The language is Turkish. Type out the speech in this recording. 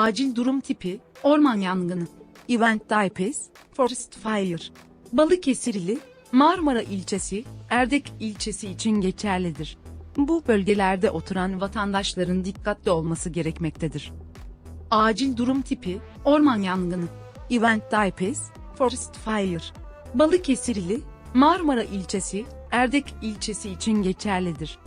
Acil durum tipi, orman yangını. Event types, forest fire. Balıkesirli, Marmara ilçesi, Erdek ilçesi için geçerlidir. Bu bölgelerde oturan vatandaşların dikkatli olması gerekmektedir. Acil durum tipi, orman yangını. Event types, forest fire. Balıkesirli, Marmara ilçesi, Erdek ilçesi için geçerlidir.